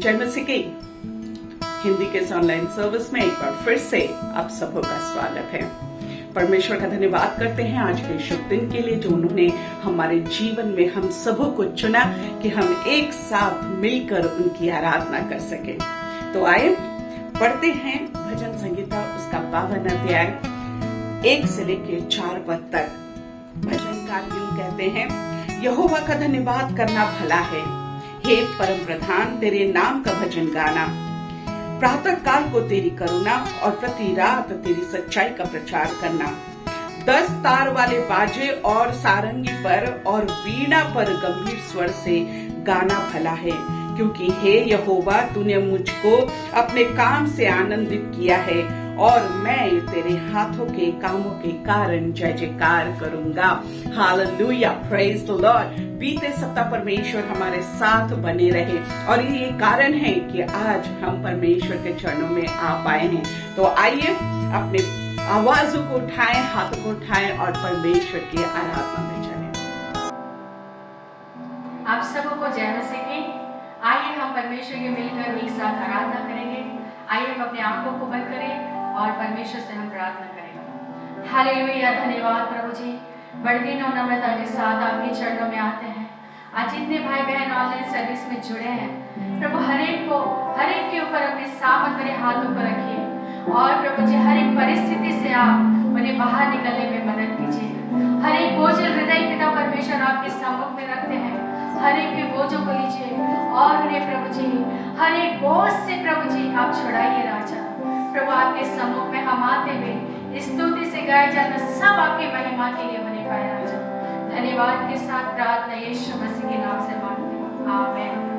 जय मसीह की हिंदी के इस ऑनलाइन सर्विस में एक बार फिर से आप सबों का स्वागत है। परमेश्वर का धन्यवाद करते हैं आज के शुभ दिन के लिए जो उन्होंने हमारे जीवन में हम सबों को चुना कि हम एक साथ मिलकर उनकी आराधना कर सके। तो आए पढ़ते हैं भजन संगीता उसका 52 अध्याय 1 से लेकर 4 पद तक। भजनकार यूं कहते हैं, यहोवा का धन्यवाद करना भला है, हे परम प्रधान तेरे नाम का भजन गाना। प्रातः काल को तेरी करुणा और प्रति रात तेरी सच्चाई का प्रचार करना। 10 तार वाले बाजे और सारंगी पर और वीणा पर गंभीर स्वर से गाना भला है, क्योंकि हे यहोवा तूने मुझको अपने काम से आनंदित किया है और मैं तेरे हाथों के कामों के कारण जय जयकार करूंगा। Hallelujah, praise the Lord. बीते सप्ताह परमेश्वर हमारे साथ बने रहे और ये कारण है कि आज हम परमेश्वर के चरणों में आ पाए हैं। तो आइए अपने आवाजों को उठाएं, हाथों को उठाएं और परमेश्वर की आराधना में चलें। आप सबों को जय मसीह की। आइए हम परमेश्वर के मिलकर एक साथ आराधना करेंगे। आइए हम अपने आंखों को बंद करें और परमेश्वर से हम प्रार्थना करेंगे। हालेलुया, धन्यवाद प्रभु जी। बड़े दिन और नम्रता के साथ आपके चरणों में आते हैं। आज जितने भाई बहन ऑनलाइन सर्विस में जुड़े हैं प्रभु, हर एक के ऊपर अपने सामर्थ भरे हाथों को रखिए और प्रभु जी हर एक परिस्थिति से आप उन्हें बाहर निकलने में मदद कीजिए। हर एक बोझल हृदय पिता परमेश्वर आपके सम्मुख में रखते हैं। हर एक के बोझों को लीजिए और उन्हें प्रभु जी हर एक बोझ से प्रभु जी आप छुड़ाइए राजा। प्रभु आपके सम्मुख में हम आते हुए स्तुति से गाए जाना सब आपकी महिमा के लिए होने पाए राजा। धन्यवाद के साथ प्रार्थना यीशु मसीह के नाम से मांगते हैं, आमीन।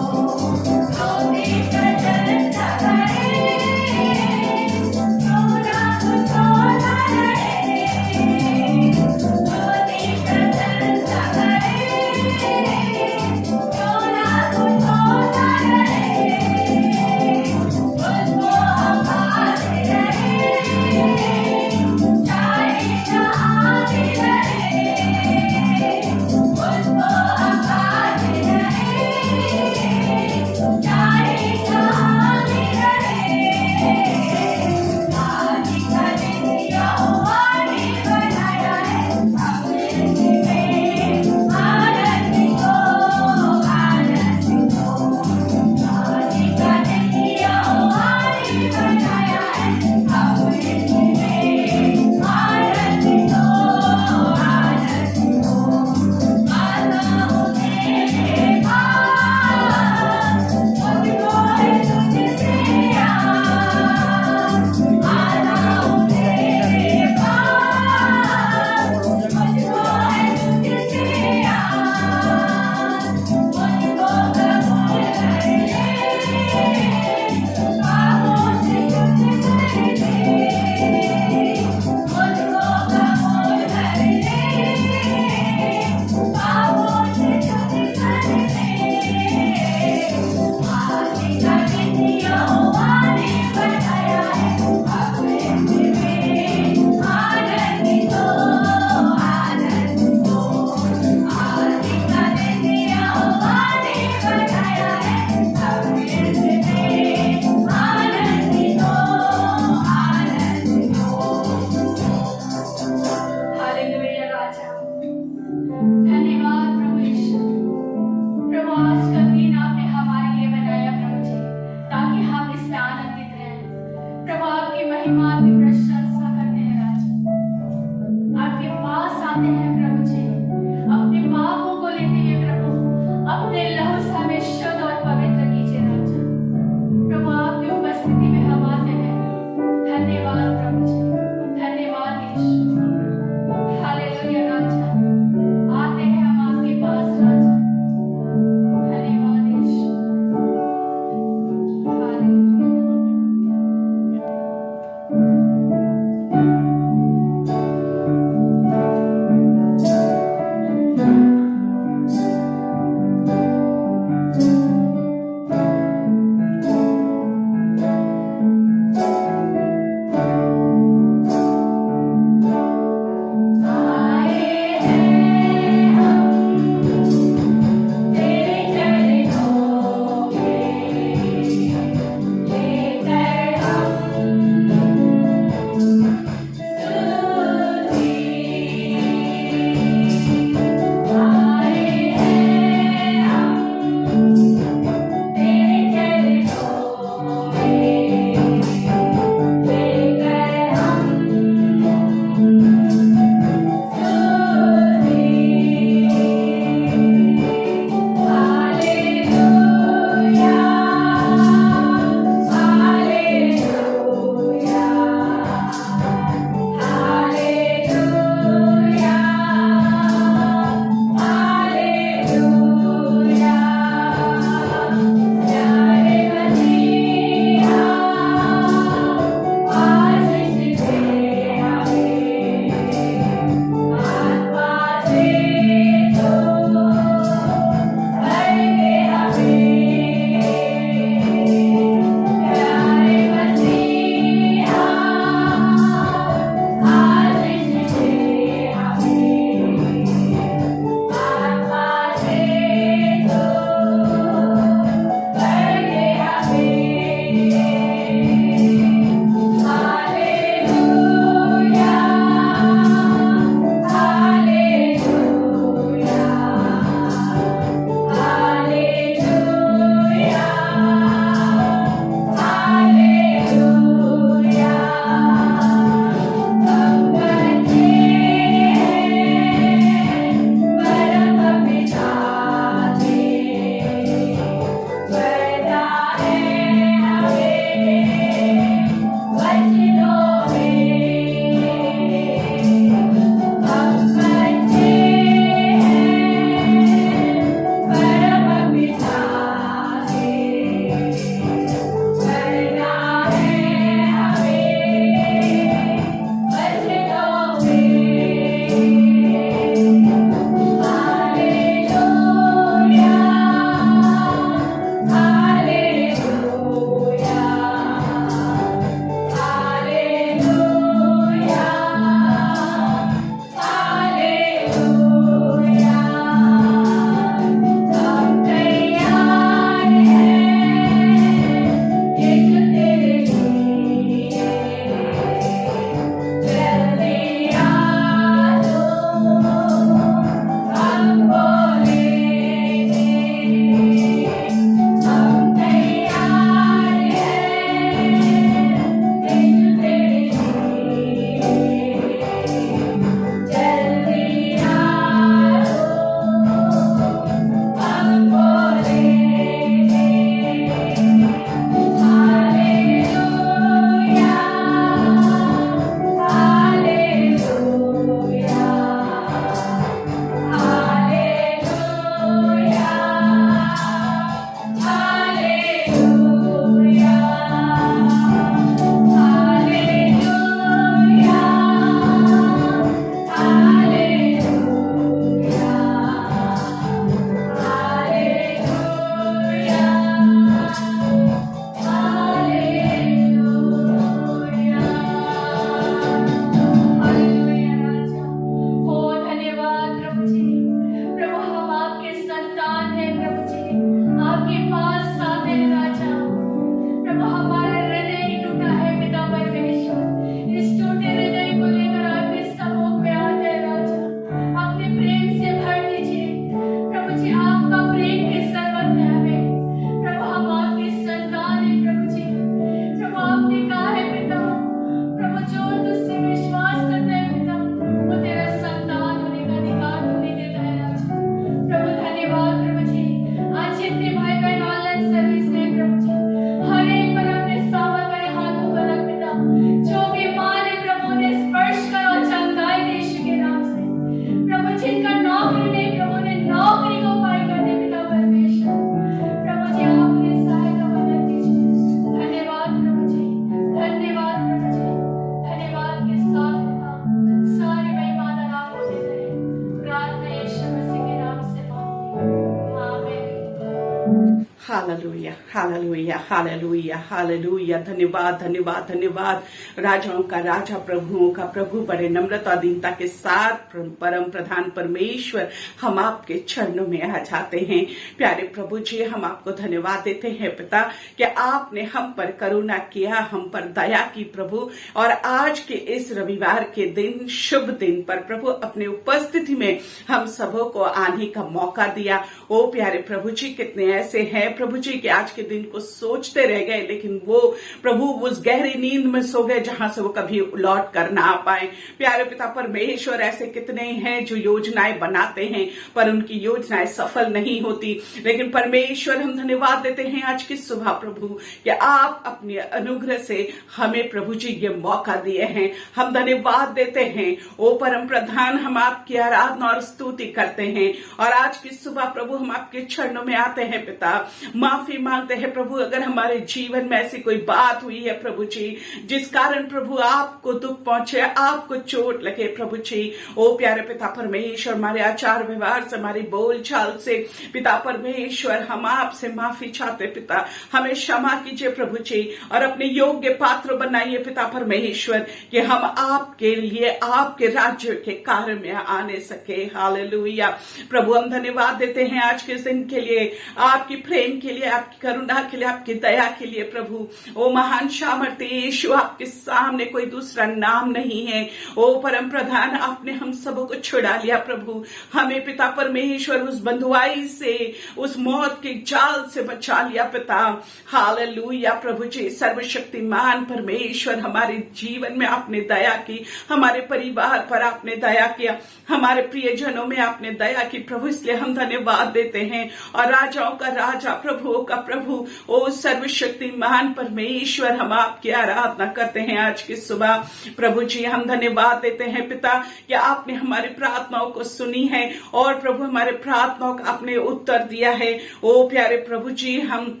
Hallelujah, hallelujah, hallelujah, hallelujah. धन्यवाद, धन्यवाद, धन्यवाद। राजाओं का राजा, प्रभुओं का प्रभु, बड़े नम्रता दीनता के साथ परम प्रधान परमेश्वर, हम आपके चरणों में आ जाते हैं। प्यारे प्रभु जी, हम आपको धन्यवाद देते हैं पिता कि आपने हम पर करुणा किया, हम पर दया की प्रभु, और आज के इस रविवार के दिन, शुभ दिन पर प्रभु अपने उपस्थिति में हम सबों को आने का मौका दिया। ओ प्यारे प्रभु जी, कितने ऐसे हैं प्रभु जी कि आज के दिन को सोचते रह गए, लेकिन वो प्रभु उस गहरी नींद में सो गए जहां से वो कभी लौट कर ना आ पाए। प्यारे पिता परमेश्वर, ऐसे कितने हैं जो योजनाएं बनाते हैं पर उनकी योजनाएं सफल नहीं होती, लेकिन परमेश्वर हम धन्यवाद देते हैं आज की सुबह प्रभु कि आप अपने अनुग्रह से हमें प्रभु जी ये मौका दिए हैं। हम धन्यवाद देते हैं। ओ परम प्रधान, हम आपकी आराधना और स्तुति करते हैं, और आज की सुबह प्रभु हम आपके चरणों में आते हैं पिता, माफी मांगते हैं प्रभु अगर हमारे जीवन में ऐसी कोई बात हुई है प्रभु जी जिस कारण प्रभु आपको दुख पहुंचे, आपको चोट लगे प्रभु जी। ओ प्यारे पिता परमेश्वर, हमारे आचार व्यवहार से, हमारी बोल चाल से पिता परमेश्वर, हम आपसे माफी चाहते पिता, हमें क्षमा कीजिए प्रभु जी, और अपने योग्य पात्र बनाइए पिता परमेश्वर कि हम आपके लिए, आपके राज्य के कार्य में आने सके। हालेलुया प्रभु, हम धन्यवाद देते हैं आज के दिन के लिए, आपकी प्रेम के लिए, आपकी करुणा के लिए, आपकी दया के लिए प्रभु। ओ महान सामर्थ्य यीशु, आपके सामने कोई दूसरा नाम नहीं है। ओ परम प्रधान, आपने हम सबों को छुड़ा लिया प्रभु, हमें पिता परमेश्वर उस बंधुआई से, उस मौत के जाल से बचा लिया पिता। हालेलुया प्रभु जी, सर्वशक्तिमान परमेश्वर, हमारे जीवन में आपने दया की, हमारे परिवार पर आपने दया किया, हमारे प्रियजनों में आपने दया की प्रभु, इसलिए हम धन्यवाद देते हैं। और राजाओं का राजा, प्रभुओं का प्रभु, ओ सर्वशक्तिमान परमेश्वर, हम आपकी आराधना करते हैं आज की सुबह प्रभु जी। हम धन्यवाद देते हैं पिता कि आपने हमारी प्रार्थनाओं को सुनी है, और प्रभु हमारे प्रार्थनाओं का आपने उत्तर दिया है। ओ प्यारे प्रभु जी, हम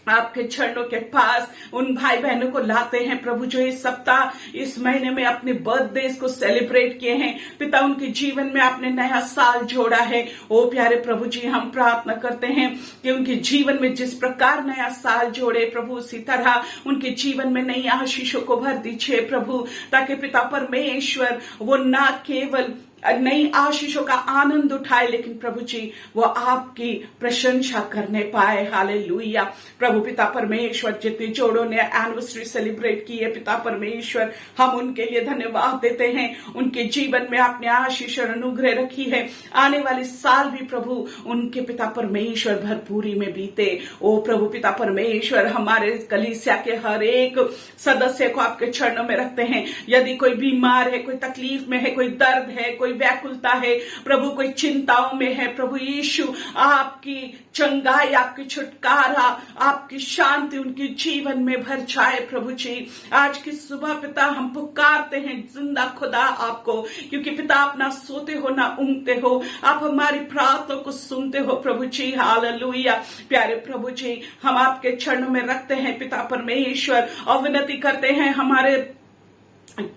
आपके चरणों के पास उन भाई बहनों को लाते हैं प्रभु जो इस सप्ताह, इस महीने में अपने बर्थडे को सेलिब्रेट किए हैं पिता, उनके जीवन में आपने नया साल जोड़ा है। ओ प्यारे प्रभु जी, हम प्रार्थना करते हैं कि उनके जीवन में जिस प्रकार नया साल जोड़े प्रभु, उसी तरह उनके जीवन में नई आशीषों को भर दीजिए प्रभु, ताकि पिता परमेश्वर वो ना केवल नई आशीषों का आनंद उठाए, लेकिन प्रभु जी वो आपकी प्रशंसा करने पाए। हालेलुया प्रभु पिता परमेश्वर, जितने जोड़ों ने एनिवर्सरी सेलिब्रेट की है पिता परमेश्वर, हम उनके लिए धन्यवाद देते हैं। उनके जीवन में आपने आशीष और अनुग्रह रखी है, आने वाले साल भी प्रभु उनके पिता परमेश्वर भरपूरी में बीते। ओ प्रभु पिता परमेश्वर, हमारे कलीसिया के हर एक सदस्य को आपके चरणों में रखते हैं। यदि कोई बीमार है, कोई तकलीफ में है, कोई दर्द है, कोई व्याकुलता है प्रभु, कोई चिंताओं में है प्रभु यीशु, आपकी चंगाई, आपकी छुटकारा, आपकी शांति उनके जीवन में भर जाए प्रभु जी। आज की सुबह पिता हम पुकारते हैं जिंदा खुदा आपको, क्योंकि पिता आप ना सोते हो ना ऊँघते हो, आप हमारी प्रार्थना को सुनते हो प्रभु जी। हालेलुया प्यारे प्रभु जी, हम आपके चरणों में रखते हैं पिता परमेश्वर, और विनती करते हैं हमारे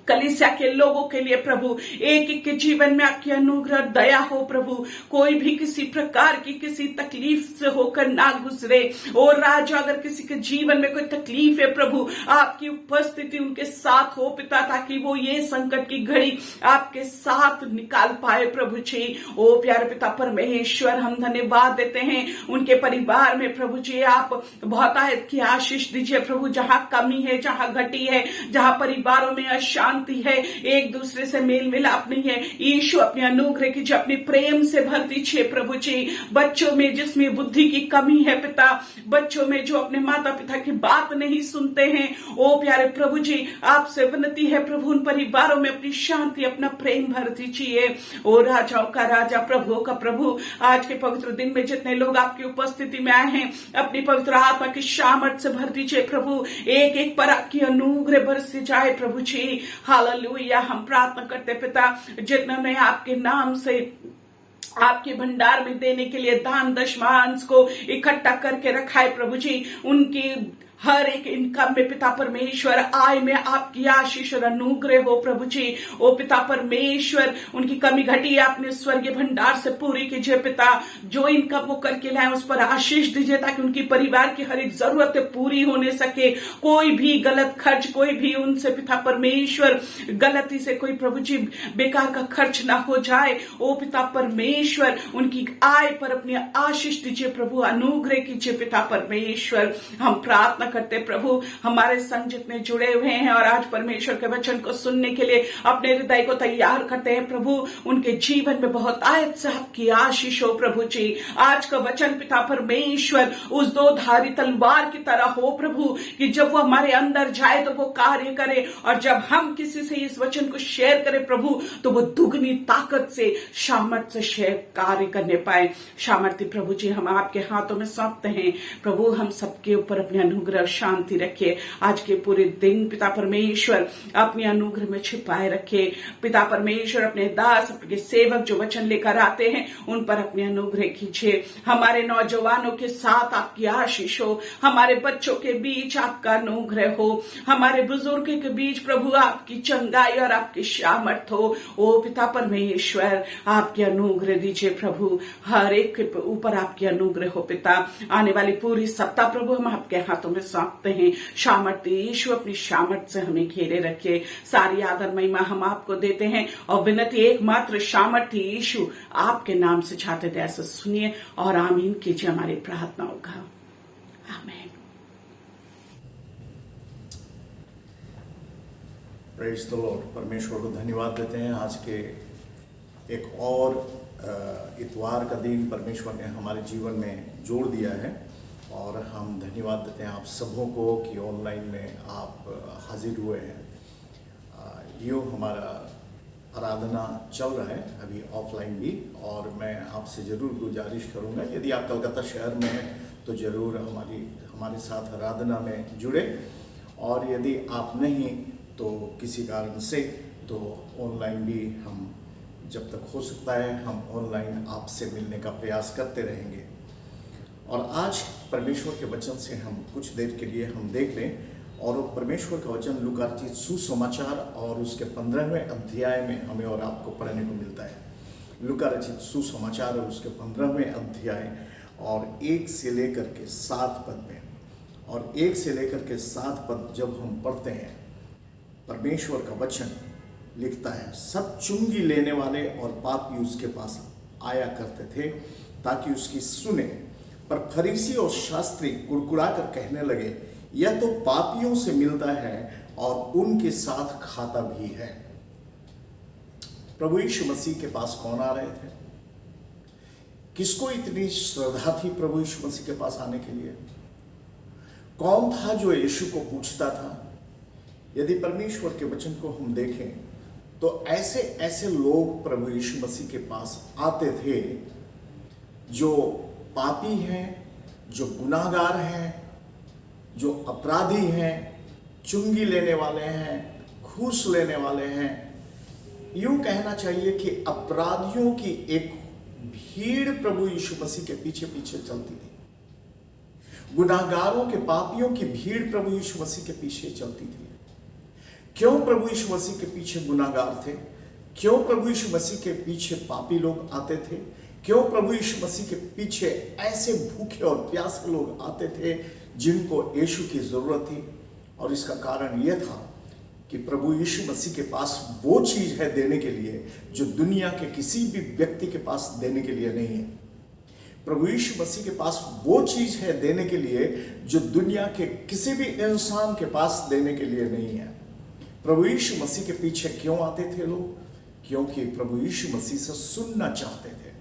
कलीसिया के लोगों के लिए प्रभु, एक एक के जीवन में आपकी अनुग्रह दया हो प्रभु, कोई भी किसी प्रकार की किसी तकलीफ से होकर ना गुजरे। और राजा, अगर किसी के जीवन में कोई तकलीफ है प्रभु, आपकी उपस्थिति उनके साथ हो पिता, ताकि वो ये संकट की घड़ी आपके साथ निकाल पाए प्रभु जी। ओ प्यारे पिता परमेश्वर, हम धन्यवाद देते हैं उनके परिवार में प्रभु जी, आप बहुतायत की आशीष दीजिए प्रभु, जहां कमी है, जहां घटी है, जहां परिवारों में शांति है, एक दूसरे से मेल मिलाप नहीं है, यीशु अपने अनुग्रह की अपने प्रेम से भर दीजिए प्रभु जी। बच्चों में जिसमें बुद्धि की कमी है पिता, बच्चों में जो अपने माता पिता की बात नहीं सुनते हैं, ओ प्यारे प्रभु जी आपसे विनती है प्रभु, उन परिवारों में अपनी शांति, अपना प्रेम भर दीजिए। ओ राजाओं का राजा, प्रभुओं का प्रभु, आज के पवित्र दिन में जितने लोग आपकी उपस्थिति में आए हैं, अपनी पवित्र आत्मा की सामर्थ से भर दीजिए प्रभु, एक एक पर आपकी अनुग्रह बरस जाए प्रभु जी। हालेलुया हम प्रार्थना करते पिता, जिन्होंने आपके नाम से आपके भंडार में देने के लिए दान दशमांश को इकट्ठा करके रखा है प्रभु जी, उनकी हर एक इनकम में पिता परमेश्वर आय में आपकी आशीष और अनुग्रह हो प्रभु जी। ओ पिता परमेश्वर, उनकी कमी घटी अपने स्वर्गीय भंडार से पूरी कीजिए पिता। जो इनकम वो करके लाए उस पर आशीष दीजिए, ताकि उनकी परिवार की हर एक जरूरत पूरी होने सके। कोई भी गलत खर्च, कोई भी उनसे पिता परमेश्वर गलती से कोई प्रभु जी बेकार का खर्च ना हो जाए। ओ पिता परमेश्वर, उनकी आय पर अपनी आशीष दीजिए प्रभु, अनुग्रह कीजिए पिता परमेश्वर। हम प्रार्थना करते प्रभु, हमारे संग जितने जुड़े हुए हैं और आज परमेश्वर के वचन को सुनने के लिए अपने हृदय को तैयार करते हैं प्रभु, उनके जीवन में बहुत आयत से आपकी आशीष हो प्रभु जी। आज का वचन पिता परमेश्वर उस दो धारी तलवार की तरह हो प्रभु, कि जब वो हमारे अंदर जाए तो वो कार्य करे, और जब हम किसी से इस वचन को शेयर करें प्रभु, तो वो दुगनी ताकत से, सामर्थ्य से शेयर कार्य करने पाए। सामर्थ्य प्रभु जी हम आपके हाथों में सौंपते हैं प्रभु। हम सबके ऊपर अपने अनुग्रह और शांति रखिए। आज के पूरे दिन पिता परमेश्वर अपने अनुग्रह में छिपाए रखिए पिता परमेश्वर। अपने दास, अपने सेवक जो वचन लेकर आते हैं, उन पर अपने अनुग्रह कीजिए। हमारे नौजवानों के साथ आपकी आशीष हो, हमारे बच्चों के बीच आपका अनुग्रह हो, हमारे बुजुर्गों के बीच प्रभु आपकी चंगाई और आपकी सामर्थ हो। ओ पिता परमेश्वर, आपके अनुग्रह दीजिए प्रभु, हर एक के ऊपर आपकी अनुग्रह हो पिता। आने वाली पूरी सप्ताह प्रभु हम आपके हाथों में सौंपते हैं। सामर्थ्य यीशु अपनी सामर्थ्य से हमें घेरे रखे। सारी आदर महिमा हम आपको देते हैं और विनती एकमात्र सामर्थ्य यीशु आपके नाम से चाहते थे। ऐसा सुनिए और आमीन कीजिए हमारी प्रार्थनाओं का। आमीन। Praise the Lord. परमेश्वर को धन्यवाद देते हैं। आज के एक और इतवार का दिन परमेश्वर ने हमारे जीवन में जोड़ दिया है, और हम धन्यवाद देते हैं आप सबों को कि ऑनलाइन में आप हाजिर हुए हैं। यो हमारा आराधना चल रहा है अभी ऑफलाइन भी, और मैं आपसे ज़रूर गुजारिश करूंगा, यदि आप कलकत्ता शहर में हैं तो ज़रूर हमारे साथ आराधना में जुड़े, और यदि आप नहीं तो किसी कारण से तो ऑनलाइन भी हम जब तक हो सकता है हम ऑनलाइन आपसे मिलने का प्रयास करते रहेंगे। और आज परमेश्वर के वचन से हम कुछ देर के लिए हम देख लें, और वो परमेश्वर का वचन लूका रचित सुसमाचार और उसके 15वें अध्याय में हमें और आपको पढ़ने को मिलता है। लूका रचित सुसमाचार और उसके 15वें अध्याय और 1 से लेकर के 7 पद में, और 1 से लेकर के 7 पद जब हम पढ़ते हैं, परमेश्वर का वचन लिखता है, सब चुंगी लेने वाले और पापी उसके पास आया करते थे ताकि उसकी सुने, पर फरीसी और शास्त्री कुड़कुड़ा कर कहने लगे, यह तो पापियों से मिलता है और उनके साथ खाता भी है। प्रभु यीशु मसीह के पास कौन आ रहे थे? किसको इतनी श्रद्धा थी प्रभु यीशु मसीह के पास आने के लिए? कौन था जो यीशु को पूछता था? यदि परमेश्वर के वचन को हम देखें तो ऐसे ऐसे लोग प्रभु यीशु मसीह के पास आते थे जो पापी हैं, जो गुनाहगार हैं, जो अपराधी हैं, चुंगी लेने वाले हैं, घूस लेने वाले हैं। यूं कहना चाहिए कि अपराधियों की एक भीड़ प्रभु यीशु मसीह के पीछे पीछे चलती थी। गुनाहगारों के, पापियों की भीड़ प्रभु यीशु मसीह के पीछे चलती थी। क्यों प्रभु यीशु मसीह के पीछे गुनाहगार थे? क्यों प्रभु यीशु मसीह के पीछे पापी लोग आते थे? क्यों प्रभु यीशु मसीह के पीछे ऐसे भूखे और प्यासे लोग आते थे जिनको यीशु की जरूरत थी? और इसका कारण यह था कि प्रभु यीशु मसीह के पास वो चीज है देने के लिए जो दुनिया के किसी भी व्यक्ति के पास देने के लिए नहीं है। प्रभु यीशु मसीह के पास वो चीज है देने के लिए जो दुनिया के किसी भी इंसान के पास देने के लिए नहीं है। प्रभु यीशु मसीह के पीछे क्यों आते थे लोग? क्योंकि प्रभु यीशु मसीह से सुनना चाहते थे।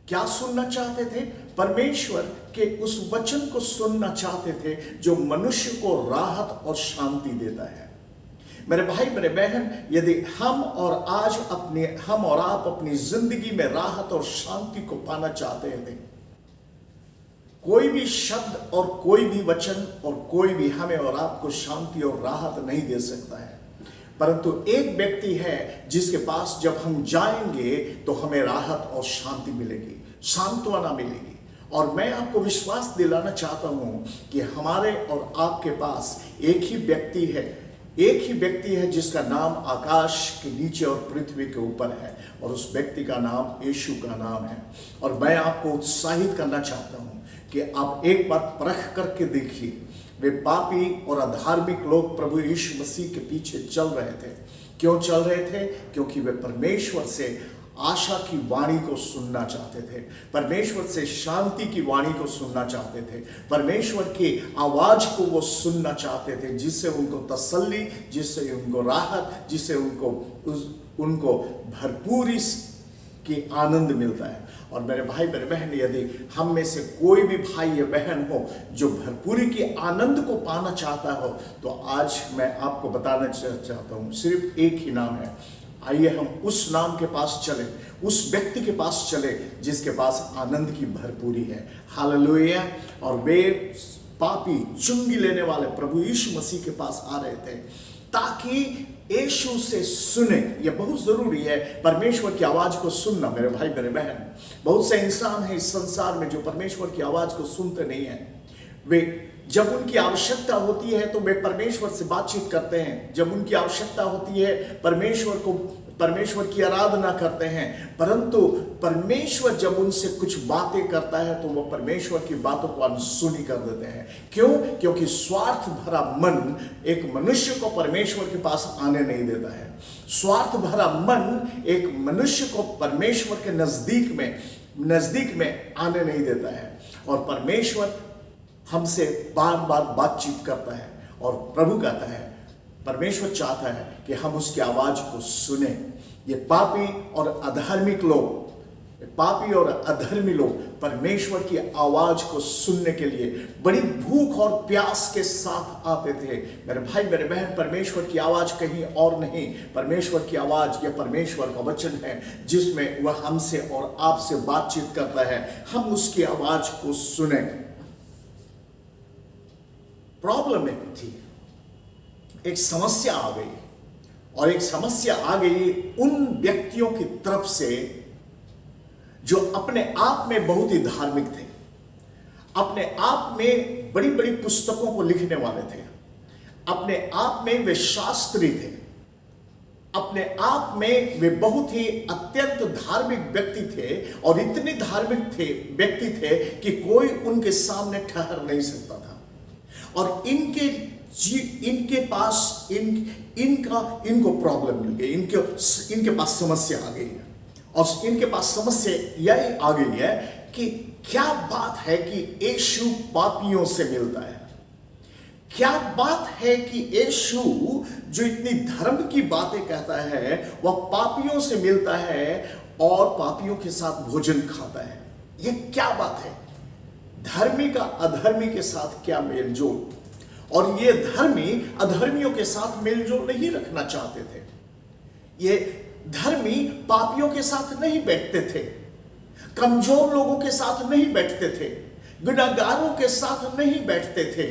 क्या सुनना चाहते थे? परमेश्वर के उस वचन को सुनना चाहते थे जो मनुष्य को राहत और शांति देता है। मेरे भाई, मेरे बहन, यदि हम और आप अपनी जिंदगी में राहत और शांति को पाना चाहते हैं, कोई भी शब्द और कोई भी वचन और कोई भी हमें और आपको शांति और राहत नहीं दे सकता है, परंतु एक व्यक्ति है जिसके पास जब हम जाएंगे तो हमें राहत और शांति मिलेगी, सांत्वना मिलेगी। और मैं आपको विश्वास दिलाना चाहता हूं कि हमारे और आपके पास एक ही व्यक्ति है जिसका नाम आकाश के नीचे और पृथ्वी के ऊपर है, और उस व्यक्ति का नाम यीशु का नाम है। और मैं आपको उत्साहित करना चाहता हूं कि आप एक बार परख करके देखिए। वे पापी और अधार्मिक लोग प्रभु यीशु मसीह के पीछे चल रहे थे। क्यों चल रहे थे? क्योंकि वे परमेश्वर से आशा की वाणी को सुनना चाहते थे, परमेश्वर से शांति की वाणी को सुनना चाहते थे, परमेश्वर की आवाज को वो सुनना चाहते थे, जिससे उनको तसल्ली, जिससे उनको राहत, जिससे उनको भरपूरी की आनंद मिलता है। और मेरे भाई मेरे बहन, यदि हम में से कोई भी भाई या बहन हो जो भरपूरी की आनंद को पाना चाहता हो, तो आज मैं आपको बताना चाहता हूँ, सिर्फ एक ही नाम है। आइए हम उस नाम के पास चले, उस व्यक्ति के पास चले जिसके पास आनंद की भरपूरी है। हालेलुया। और वे पापी चुंगी लेने वाले प्रभु यीशु मसीह के पास आ रहे थे ताकि यीशु से सुने। यह बहुत जरूरी है, परमेश्वर की आवाज को सुनना। मेरे भाई मेरे बहन, बहुत से इंसान हैं इस संसार में जो परमेश्वर की आवाज को सुनते नहीं है। वे जब उनकी आवश्यकता होती है तो वे परमेश्वर से बातचीत करते हैं, जब उनकी आवश्यकता होती है परमेश्वर की आराधना करते हैं, परंतु परमेश्वर जब उनसे कुछ बातें करता है तो वो परमेश्वर की बातों को अनसुनी कर देते हैं। क्यों? क्योंकि स्वार्थ भरा मन एक मनुष्य को परमेश्वर के पास आने नहीं देता है। स्वार्थ भरा मन एक मनुष्य को परमेश्वर के नजदीक में आने नहीं देता है। और परमेश्वर हमसे बार बार बातचीत करता है, और प्रभु कहता है, परमेश्वर चाहता है कि हम उसकी आवाज को सुने। ये पापी और अधर्मी लोग परमेश्वर की आवाज को सुनने के लिए बड़ी भूख और प्यास के साथ आते थे। मेरे भाई मेरे बहन, परमेश्वर की आवाज कहीं और नहीं, परमेश्वर की आवाज यह परमेश्वर का वचन है जिसमें वह हमसे और आपसे बातचीत करता है। हम उसकी आवाज को सुने। प्रॉब्लम एक थी, एक समस्या आ गई, और एक समस्या आ गई उन व्यक्तियों की तरफ से जो अपने आप में बहुत ही धार्मिक थे, अपने आप में बड़ी बड़ी पुस्तकों को लिखने वाले थे, अपने आप में वे शास्त्री थे, अपने आप में वे बहुत ही अत्यंत धार्मिक व्यक्ति थे, और इतने धार्मिक व्यक्ति थे कि कोई उनके सामने ठहर नहीं सकता था। और इनके पास इनको प्रॉब्लम मिल गई, इनके पास समस्या आ गई है। और इनके पास समस्या यह आ गई है कि क्या बात है कि यीशु पापियों से मिलता है। क्या बात है कि यीशु जो इतनी धर्म की बातें कहता है वह पापियों से मिलता है और पापियों के साथ भोजन खाता है। यह क्या बात है? धर्मी का अधर्मी के साथ क्या मेलजोल, और ये धर्मी अधर्मियों के साथ मेलजोल नहीं रखना चाहते थे। ये धर्मी पापियों के साथ नहीं बैठते थे, कमजोर लोगों के साथ नहीं बैठते थे, गुनाहगारों के साथ नहीं बैठते थे।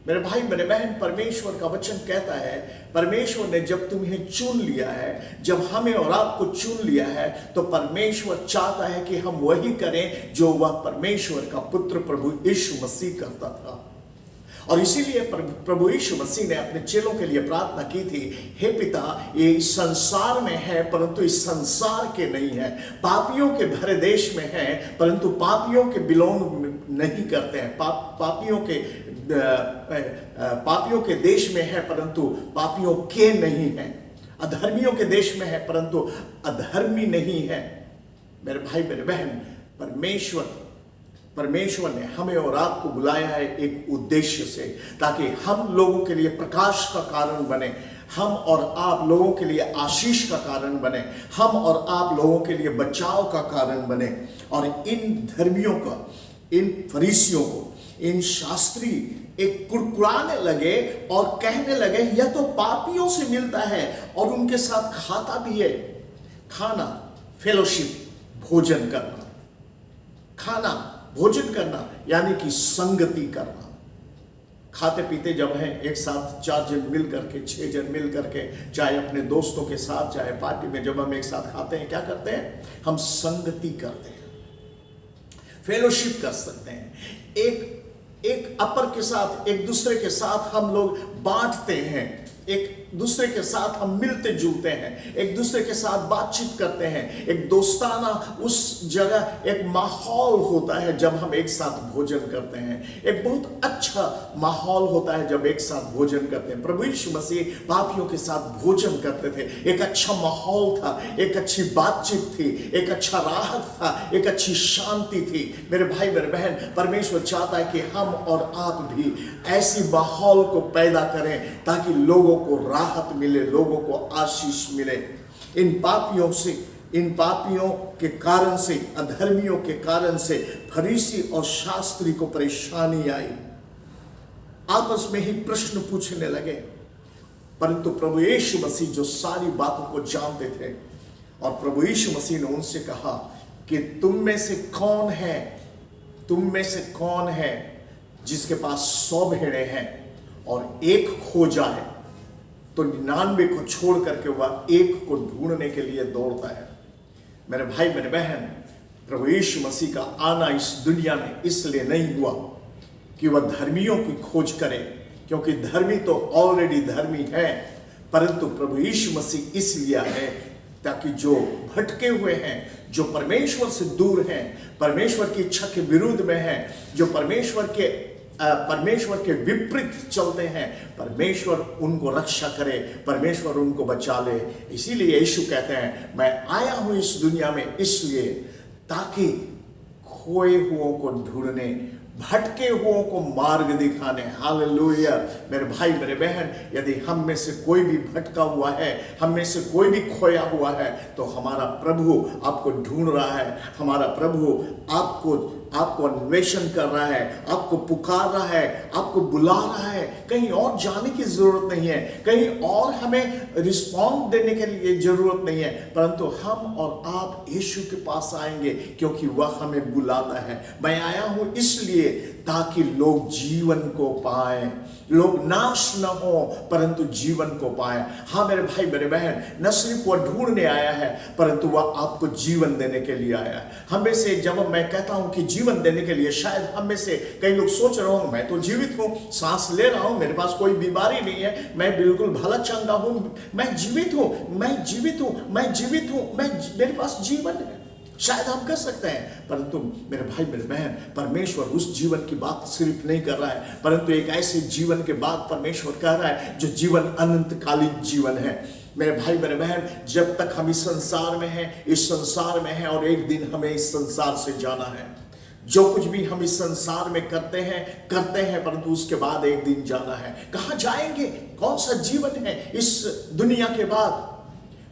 मेरे भाई मेरे बहन, परमेश्वर का वचन कहता है, परमेश्वर ने जब तुम्हें चुन लिया है, जब हमें और आपको चुन लिया है, तो परमेश्वर चाहता है कि हम वही करें जो वह परमेश्वर का पुत्र प्रभु यीशु मसीह करता था। और इसीलिए प्रभु यीशु मसीह ने अपने चेलों के लिए प्रार्थना की थी, हे पिता, ये इस संसार में है परंतु इस संसार के नहीं है, पापियों के भरे देश में है परंतु पापियों के बिलोंग नहीं करते हैं, पापियों के देश में है परंतु पापियों के नहीं है, अधर्मियों के देश में है परंतु अधर्मी नहीं है। मेरे भाई मेरे बहन, परमेश्वर ने हमें और आपको बुलाया है एक उद्देश्य से, ताकि हम लोगों के लिए प्रकाश का कारण बने, हम और आप लोगों के लिए आशीष का कारण बने, हम और आप लोगों के लिए बचाव का कारण बने। और इन धर्मियों का, इन फरीसियों को, इन शास्त्री एक कुड़कुड़ाने लगे और कहने लगे, यह तो पापियों से मिलता है और उनके साथ खाता भी है। खाना, फेलोशिप, भोजन करना, खाना भोजन करना यानी कि संगति करना। खाते पीते जब हैं एक साथ 4 जन मिल करके, 6 जन मिल करके, चाहे अपने दोस्तों के साथ, चाहे पार्टी में, जब हम एक साथ खाते हैं क्या करते हैं? हम संगति करते हैं, फेलोशिप कर सकते हैं, एक अपर के साथ, एक दूसरे के साथ हम लोग बांटते हैं, एक दूसरे के साथ हम मिलते जुलते हैं, एक दूसरे के साथ बातचीत करते हैं, एक दोस्ताना उस जगह एक माहौल होता है जब हम एक साथ भोजन करते हैं। एक बहुत अच्छा माहौल होता है जब एक साथ भोजन करते हैं। प्रभु यीशु मसीह पापियों के साथ भोजन करते थे। एक अच्छा माहौल था, एक अच्छी बातचीत थी, एक अच्छा राहत था, एक अच्छी शांति थी। मेरे भाई मेरे बहन, परमेश्वर चाहता है कि हम और आप भी ऐसी माहौल को पैदा करें ताकि लोगों को राहत मिले, लोगों को आशीष मिले। इन पापियों के कारण से, अधर्मियों के कारण से फरीसी और शास्त्री को परेशानी आई। आपस में ही प्रश्न पूछने लगे, परंतु प्रभु यीशु मसीह जो सारी बातों को जानते थे, और प्रभु यीशु मसीह ने उनसे कहा कि तुम में से कौन है जिसके पास 100 भेड़ें हैं और एक खो जाए तो 99 को छोड़ करके वह एक को ढूंढने के लिए दौड़ता है। मेरे भाई मेरे बहन, प्रभु यीशु मसीह का आना इस दुनिया में इसलिए नहीं हुआ कि वह धर्मियों की खोज करे, क्योंकि धर्मी तो ऑलरेडी धर्मी है, परंतु प्रभु यीशु मसीह इसलिए है ताकि जो भटके हुए हैं, जो परमेश्वर से दूर हैं, परमेश्वर की इच्छा के विरुद्ध में हैं, जो परमेश्वर के विपरीत चलते हैं, परमेश्वर उनको रक्षा करे, परमेश्वर उनको बचा ले। इसीलिए यीशु कहते हैं, मैं आया हूं इस दुनिया में इसलिए ताकि खोए हुओं को ढूंढने, भटके हुओं को मार्ग दिखाने। हालेलुया। मेरे भाई मेरे बहन, यदि हम में से कोई भी भटका हुआ है, हम में से कोई भी खोया हुआ है, तो हमारा प्रभु आपको ढूंढ रहा है, हमारा प्रभु आपको अन्वेषण कर रहा है, आपको पुकार रहा है, आपको बुला रहा है। कहीं और जाने की जरूरत नहीं है, कहीं और हमें रिस्पॉन्स देने के लिए जरूरत नहीं है, परंतु हम और आप यीशु के पास आएंगे क्योंकि वह हमें बुलाता है। मैं आया हूं इसलिए ताकि लोग जीवन को पाएं, लोग नाश न हो परंतु जीवन को पाएं। हाँ मेरे भाई मेरे बहन, न सिर्फ वह ढूंढने आया है परंतु वह आपको जीवन देने के लिए आया है। हमें से जब मैं कहता हूं कि जीवन देने के लिए, शायद हम में से कई लोग सोच रहे हो, मैं तो जीवित हूं, सांस ले रहा हूं, मेरे पास कोई बीमारी नहीं है, मैं बिल्कुल भला चंगा हूं, मैं जीवित हूं, मेरे पास जीवन है। शायद हम कर सकते हैं, परंतु मेरे भाई मेरे बहन, परमेश्वर उस जीवन की बात सिर्फ नहीं कर रहा है, परंतु एक ऐसे जीवन के बाद परमेश्वर कह रहा है जो जीवन अनंतकालीन जीवन है। मेरे भाई मेरे बहन, जब तक हम इस संसार में हैं और एक दिन हमें इस संसार से जाना है। जो कुछ भी हम इस संसार में करते हैं, परंतु उसके बाद एक दिन जाना है। कहां जाएंगे? कौन सा जीवन है इस दुनिया के बाद?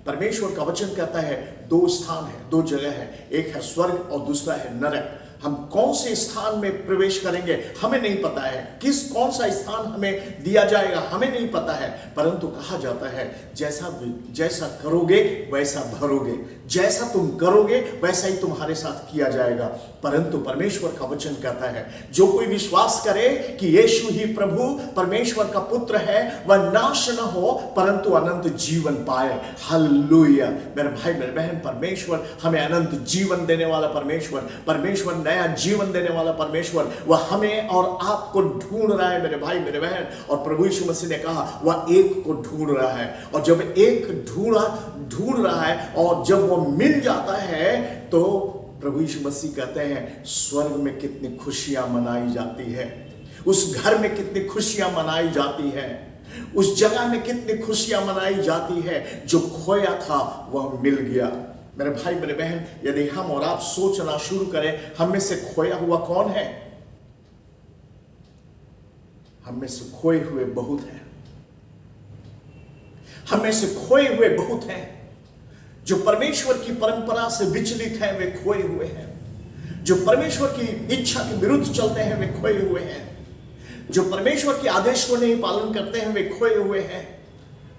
परमेश्वर का वचन कहता है 2 स्थान है, 2 जगह है, एक है स्वर्ग और दूसरा है नरक। हम कौन से स्थान में प्रवेश करेंगे हमें नहीं पता है, कौन सा स्थान हमें दिया जाएगा हमें नहीं पता है, परंतु कहा जाता है जैसा करोगे वैसा भरोगे, जैसा तुम करोगे वैसा ही तुम्हारे साथ किया जाएगा। परंतु परमेश्वर का वचन कहता है जो कोई विश्वास करे कि यीशु ही प्रभु परमेश्वर का पुत्र है, वह नाश न हो परंतु अनंत जीवन पाए। हालेलुया। मेरे भाई मेरे बहन, परमेश्वर हमें अनंत जीवन देने वाला परमेश्वर नया जीवन देने वाला परमेश्वर, वह हमें और आपको ढूंढ रहा है मेरे भाई मेरे बहन। और प्रभु यीशु मसीह ने कहा वह एक को ढूंढ रहा है, और जब एक ढूंढ रहा है और जब वो मिल जाता है तो प्रभु यीशु मसीह कहते हैं स्वर्ग में कितनी खुशियां मनाई जाती है, उस घर में कितनी खुशियां मनाई जाती है, उस जगह में कितनी खुशियां मनाई जाती है। जो खोया था वह मिल गया। मेरे भाई मेरे बहन, यदि हम और आप सोचना शुरू करें हम में से खोया हुआ कौन है? हम में से खोए हुए बहुत हैं, हम में से खोए हुए बहुत हैं। जो परमेश्वर की परंपरा से विचलित हैं वे खोए हुए हैं, जो परमेश्वर की इच्छा के विरुद्ध चलते हैं वे खोए हुए हैं, जो परमेश्वर के आदेश को नहीं पालन करते हैं वे खोए हुए हैं।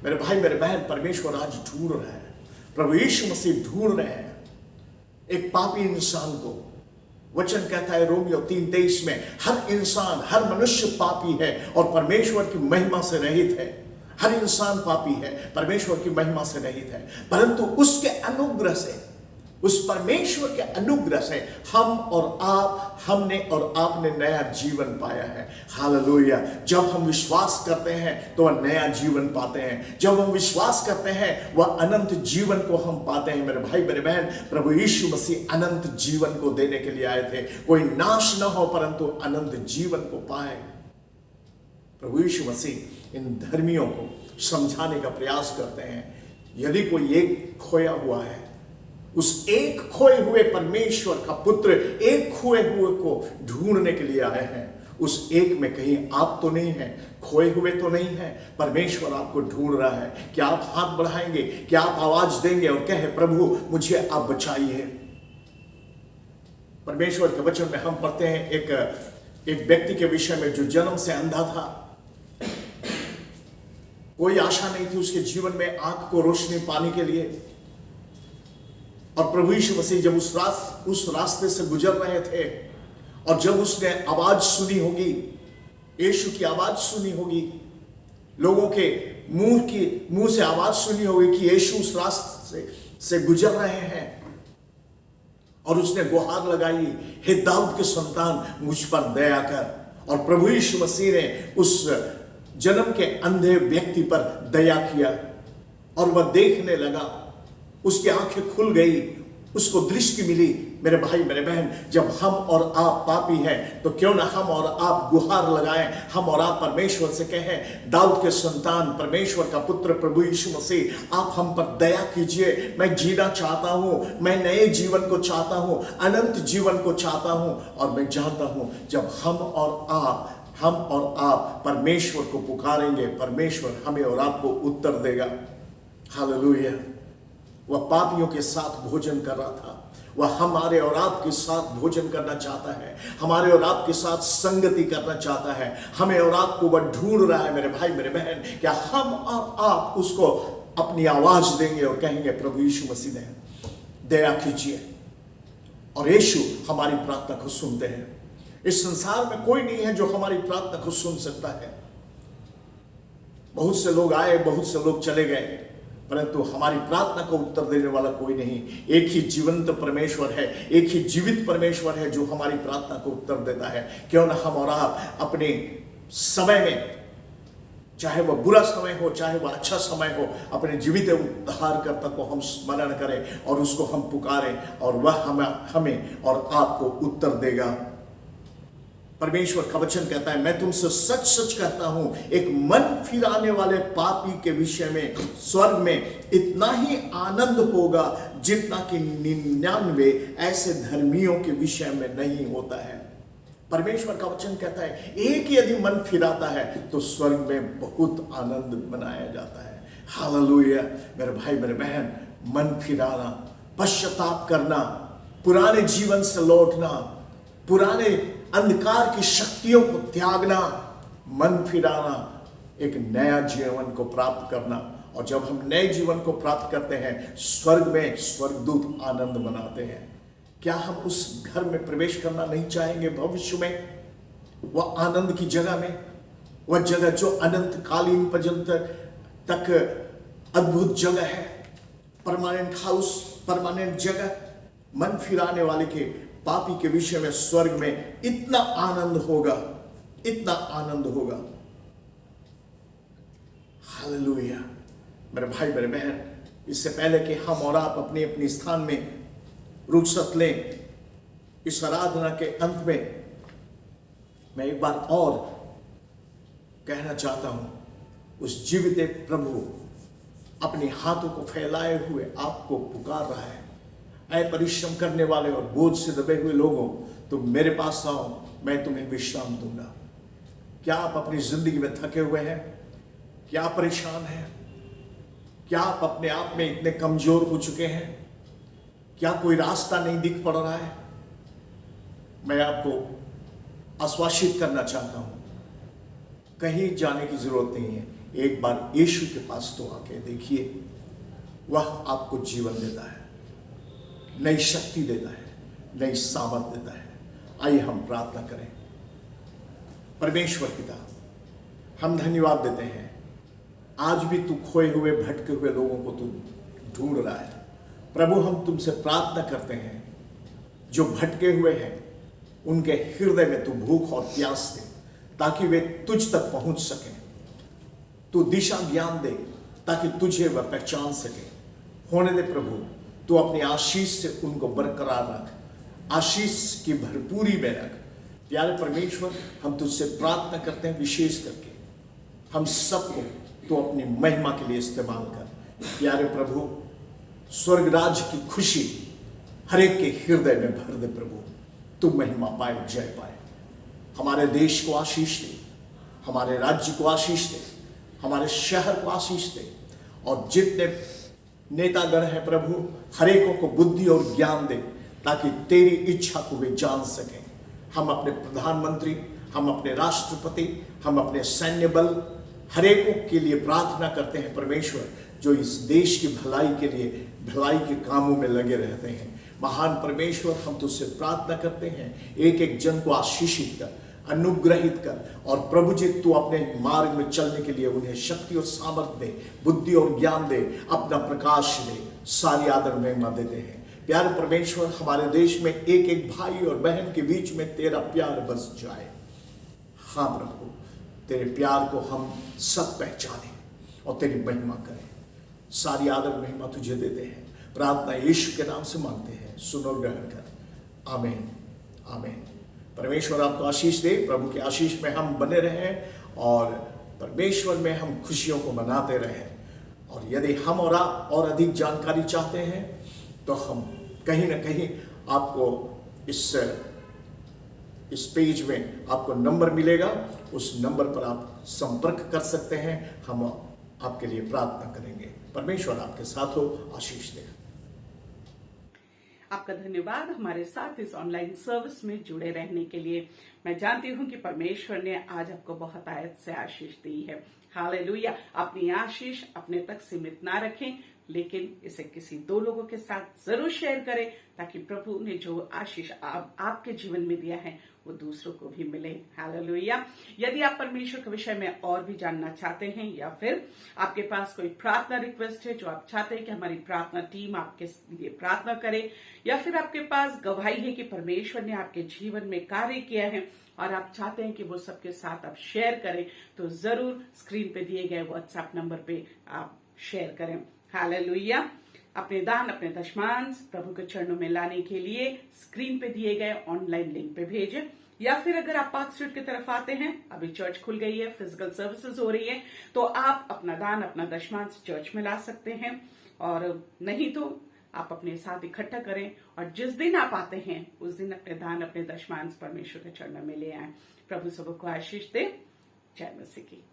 मेरे भाई मेरे बहन, परमेश्वर आज ढूंढ रहा है, प्रभु यीशु मसीह ढूंढ रहे हैं एक पापी इंसान को। वचन कहता है रोमियो 3:23 में, हर इंसान, हर मनुष्य पापी है और परमेश्वर की महिमा से रहित है। हर इंसान पापी है, परमेश्वर की महिमा से रहित है, परंतु उसके अनुग्रह से, उस परमेश्वर के अनुग्रह से हम और आप, हमने और आपने नया जीवन पाया है। हालेलुया। जब हम विश्वास करते हैं तो वह नया जीवन पाते हैं। जब हम विश्वास करते हैं वह अनंत जीवन को हम पाते हैं। मेरे भाई मेरे बहन, प्रभु यीशु मसीह अनंत जीवन को देने के लिए आए थे। कोई नाश न हो परंतु अनंत जीवन को पाए। प्रभु यीशु मसीह इन धर्मियों को समझाने का प्रयास करते हैं। यदि कोई एक खोया हुआ है, उस एक खोए हुए परमेश्वर का पुत्र एक खोए हुए को ढूंढने के लिए आए हैं। उस एक में कहीं आप तो नहीं हैं, खोए हुए तो नहीं हैं। परमेश्वर आपको ढूंढ रहा है। क्या आप हाथ बढ़ाएंगे? क्या आप आवाज देंगे और कहे, प्रभु मुझे आप बचाइए? परमेश्वर के वचन में हम पढ़ते हैं एक व्यक्ति के विषय में जो जन्म से अंधा था। कोई आशा नहीं थी उसके जीवन में आंख को रोशनी पाने के लिए। और प्रभु यीशु मसीह जब उस रास्ते से गुजर रहे थे और जब उसने आवाज सुनी होगी, यीशु की आवाज सुनी होगी, लोगों के मुंह से आवाज सुनी होगी कि यीशु उस रास्ते से गुजर रहे हैं, और उसने गुहार लगाई, हे दाऊद के संतान मुझ पर दया कर। और प्रभु यीशु मसीह ने उस जन्म के अंधे व्यक्ति पर दया किया और वह देखने लगा। उसकी आंखें खुल गई, उसको दृष्टि मिली। मेरे भाई मेरे बहन, जब हम और आप पापी हैं तो क्यों ना हम और आप गुहार लगाएं, हम और आप परमेश्वर से कहें, दाऊद के संतान, परमेश्वर का पुत्र प्रभु यीशु मसीह, आप हम पर दया कीजिए। मैं जीना चाहता हूं, मैं नए जीवन को चाहता हूं, अनंत जीवन को चाहता हूं। और मैं जानता हूं जब हम और आप परमेश्वर को पुकारेंगे, परमेश्वर हमें और आपको उत्तर देगा। हालेलुया। वह पापियों के साथ भोजन कर रहा था। वह हमारे और आपके साथ भोजन करना चाहता है, हमारे और आपके साथ संगति करना चाहता है। हमें और आपको वह ढूंढ रहा है। मेरे भाई मेरे बहन, क्या हम और आप उसको अपनी आवाज देंगे और कहेंगे, प्रभु यीशु मसीह ने दया कीजिए? और यीशु हमारी प्रार्थना को सुनते हैं। इस संसार में कोई नहीं है जो हमारी प्रार्थना को सुन सकता है। बहुत से लोग आए, बहुत से लोग चले गए, परंतु हमारी प्रार्थना को उत्तर देने वाला कोई नहीं। एक ही जीवंत परमेश्वर है, एक ही जीवित परमेश्वर है जो हमारी प्रार्थना को उत्तर देता है। क्यों ना हम और आप अपने समय में, चाहे वह बुरा समय हो चाहे वह अच्छा समय हो, अपने जीवित उद्धारकर्ता को हम स्मरण करें और उसको हम पुकारें, और वह हमें और आपको उत्तर देगा। परमेश्वर का वचन कहता है, मैं तुमसे सच सच कहता हूं, एक मन फिराने वाले पापी के विषय में स्वर्ग में इतना ही आनंद होगा जितना कि 99 ऐसे धर्मियों के विषय में नहीं होता है। परमेश्वर का वचन कहता है, एक यदि मन फिराता है तो स्वर्ग में बहुत आनंद मनाया जाता है। हालेलुया। मेरे भाई मेरे बहन, मन फिराना, पश्चाताप करना, पुराने जीवन से लौटना, पुराने अंधकार की शक्तियों को त्यागना, मन फिराना, एक नया जीवन को प्राप्त करना। और जब हम नए जीवन को प्राप्त करते हैं, स्वर्ग में स्वर्गदूत आनंद मनाते हैं। क्या हम उस घर में प्रवेश करना नहीं चाहेंगे भविष्य में? वह आनंद की जगह में, वह जगह जो अनंत कालीन पर्यंत तक अद्भुत जगह है, परमानेंट हाउस, परमानेंट जगह। मन फिराने वाले के, पापी के विषय में स्वर्ग में इतना आनंद होगा, इतना आनंद होगा। हालेलुया। मेरे भाई मेरे बहन, इससे पहले कि हम और आप अपने अपने स्थान में रुखसत लें, इस आराधना के अंत में मैं एक बार और कहना चाहता हूं, उस जीवित प्रभु अपने हाथों को फैलाए हुए आपको पुकार रहा है। ऐ परिश्रम करने वाले और बोझ से दबे हुए लोगों, तुम मेरे पास आओ, मैं तुम्हें विश्राम दूंगा। क्या आप अपनी जिंदगी में थके हुए हैं? क्या आप परेशान हैं? क्या आप अपने आप में इतने कमजोर हो चुके हैं? क्या कोई रास्ता नहीं दिख पड़ रहा है? मैं आपको आश्वासित करना चाहता हूं, कहीं जाने की जरूरत नहीं है। एक बार यीशु के पास तो आके देखिए, वह आपको जीवन देता है, नई शक्ति देता है, नई सामर्थ देता है। आइए हम प्रार्थना करें। परमेश्वर पिता, हम धन्यवाद देते हैं, आज भी तू खोए हुए भटके हुए लोगों को तू ढूंढ रहा है। प्रभु हम तुमसे प्रार्थना करते हैं, जो भटके हुए हैं उनके हृदय में तू भूख और प्यास दे ताकि वे तुझ तक पहुंच सकें। तू दिशा ज्ञान दे ताकि तुझे वह पहचान सके। होने दे प्रभु, तू अपनी आशीष से उनको बरकरार रख, आशीष की भरपूरी में रख। प्यारे परमेश्वर, हम तुझसे प्रार्थना करते हैं, विशेष करके हम सबको तू अपनी महिमा के लिए इस्तेमाल कर। प्यारे प्रभु, स्वर्ग राज्य की खुशी हर एक के हृदय में भर दे प्रभु। तू महिमा पाए, जय पाए। हमारे देश को आशीष दे, हमारे राज्य को आशीष दे, हमारे शहर को आशीष दे, और जितने नेतागण हैं प्रभु, हर एक को बुद्धि और ज्ञान दे ताकि तेरी इच्छा को वे जान सकें। हम अपने प्रधानमंत्री, हम अपने राष्ट्रपति, हम अपने सैन्य बल, हर एक के लिए प्रार्थना करते हैं परमेश्वर, जो इस देश की भलाई के लिए भलाई के कामों में लगे रहते हैं। महान परमेश्वर, हम तुझसे प्रार्थना करते हैं, एक एक जन को आशीषित कर, अनुग्रहित कर, और प्रभु जी तू अपने मार्ग में चलने के लिए उन्हें शक्ति और सामर्थ्य दे, बुद्धि और ज्ञान दे, अपना प्रकाश दे। सारी आदर महिमा देते हैं। प्यारे परमेश्वर, हमारे देश में एक एक भाई और बहन के बीच में तेरा प्यार बस जाए। हाँ प्रभु, तेरे प्यार को हम सब पहचाने और तेरी महिमा करें। सारी आदर महिमा तुझे देते हैं। प्रार्थना यीशु के नाम से मांगते हैं, सुनो ग्रहण कर। आमीन, आमीन। परमेश्वर आपको आशीष दे। प्रभु की आशीष में हम बने रहें और परमेश्वर में हम खुशियों को मनाते रहें। और यदि हम और आप और अधिक जानकारी चाहते हैं तो हम कहीं ना कहीं आपको इस पेज में आपको नंबर मिलेगा, उस नंबर पर आप संपर्क कर सकते हैं। हम आपके लिए प्रार्थना करेंगे। परमेश्वर आपके साथ हो, आशीष दे। आपका धन्यवाद हमारे साथ इस ऑनलाइन सर्विस में जुड़े रहने के लिए। मैं जानती हूं कि परमेश्वर ने आज आपको बहुत आयत से आशीष दी है। हालेलुया। अपनी आशीष अपने तक सीमित ना रखें, लेकिन इसे किसी दो लोगों के साथ जरूर शेयर करें ताकि प्रभु ने जो आशीष आपके जीवन में दिया है वो दूसरों को भी मिले। हालेलुया। यदि आप परमेश्वर के विषय में और भी जानना चाहते हैं, या फिर आपके पास कोई प्रार्थना रिक्वेस्ट है जो आप चाहते हैं कि हमारी प्रार्थना टीम आपके लिए प्रार्थना करे, या फिर आपके पास गवाही है कि परमेश्वर ने आपके जीवन में कार्य किया है और आप चाहते हैं कि वो सबके साथ आप शेयर करें, तो जरूर स्क्रीन पे दिए गए व्हाट्सएप नंबर पे आप शेयर करें। हालेलुया। अपने दान, अपने दशमांश प्रभु के चरणों में लाने के लिए स्क्रीन पे दिए गए ऑनलाइन लिंक पे भेजें, या फिर अगर आप पार्क स्ट्रीट की तरफ आते हैं, अभी चर्च खुल गई है, फिजिकल सर्विसेज हो रही है, तो आप अपना दान, अपना दशमांश चर्च में ला सकते हैं, और नहीं तो आप अपने साथ इकट्ठा करें, और जिस दिन आप आते हैं उस दिन अपने दान, अपने दशमांश परमेश्वर के चरणों में ले आए। प्रभु सबको आशीष दे। जय मसीह की।